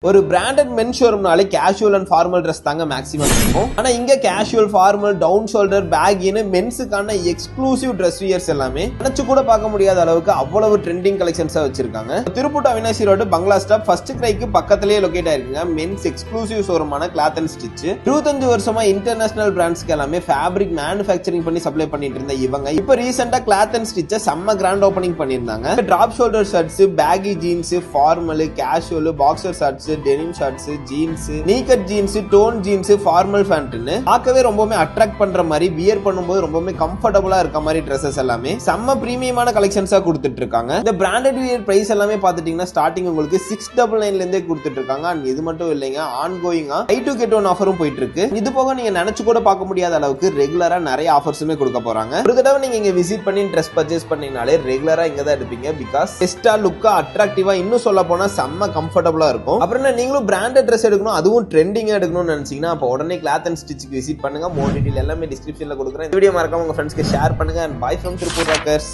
ஒரு branded men ஷோரூம்னாலே casual and formal dress தாங்க மேக்ஸிமம் இருக்கும். ஆனா இங்க கேஷுவல், ஃபார்மல், டவுன் ஷோல்டர், பேக்னு மென்ஸுக்கான எக்ஸ்க்ளூசிவ் ட்ரெஸ் வியர்ஸ் எல்லாமே நினைச்சு கூட பார்க்க முடியாத அளவுக்கு அவ்வளவு ட்ரெண்டிங் கலெக்ஷன்ஸா வச்சிருக்காங்க. Tiruppur Avinashi road bungalow stop first கிரைக்கு பக்கத்திலேயே லொகேட் ஆயிருக்குங்க மென்ஸ் எக்ஸ்க்ளூசிவ் ஷோரூமான கிளாத் அண்ட் ஸ்டிச். 25 வருஷமா இன்டர்நேஷனல் பிராண்ட்ஸ்க்கு எல்லாமே ஃபேப்ரிக் மேனுஃபேக்சரிங் பண்ணி சப்ளை பண்ணிட்டு இருந்த இவங்க இப்ப ரீசெண்டா கிளாத் அண்ட் ஸ்டிச்ச செம்ம கிராண்ட் ஓபனிங் பண்ணிருந்தாங்க. Drop shoulder shirts, baggy jeans, formal, casual, boxer shirts, denim shirts, jeans, knee cut jeans, torn jeans, formal பேண்ட்னு பார்க்கவே ரொம்பவே அட்ராக்ட் பண்ற மாதிரி, வியர் பண்ணும்போது ரொம்பவே கம்ஃபர்டபுளா இருக்க மாதிரி ட்ரெஸ்ஸஸ் எல்லாமே செம்ம பிரீமியமான கலெக்ஷன்ஸா கொடுத்துட்டு இருக்காங்க. இந்த பிராண்டட் வியர் பிரைஸ் எல்லாமே பாத்துட்டீங்கன்னா ஸ்டார்டிங் உங்களுக்கு 699 இருந்தே கொடுத்துட்டு இருக்காங்க. அண்ட் இது மட்டும் இல்லைங்க, ஆன்கோயிங்கா பை டூ கெட் ஒன் ஆஃபரும் போயிட்டு இருக்கு. இது போக நீங்க நினைச்சு கூட பார்க்க முடியாத அளவுக்கு ரெகுலரா நிறைய ஆஃபர்ஸுமே கொடுக்க போறாங்க. ஒரு தடவை நீங்க இங்க விசிட் பண்ணி ட்ரெஸ் பர்ச்சேஸ் பண்ணீங்கனாலே ரெகுலரா இங்க தான் எடுப்பீங்க. பிகாஸ் பெஸ்டா லுக்கா அட்ராக்டிவா இன்னும் சொல்ல போனா செம்ம கம்ஃபர்டபுளா இருக்கும். அப்புறம் நீங்களும் பிராண்டட் ட்ரெஸ் எடுக்கணும், அதுவும் ட்ரெண்டிங்கா எடுக்கணும்னு நினைச்சீங்கன்னா அப்போ உடனே கிளாத் அண்ட் ஸ்டிச்சுக்கு விசிட் பண்ணுங்க. மோர் டீடைல் எல்லாமே டிஸ்கிரிப்ஷன்ல கொடுக்குறேன். வீடியோ மறக்காம உங்க ஃப்ரெண்ட்ஸ்க்கு ஷேர் பண்ணுங்க. And by from Tiruppur Rockers.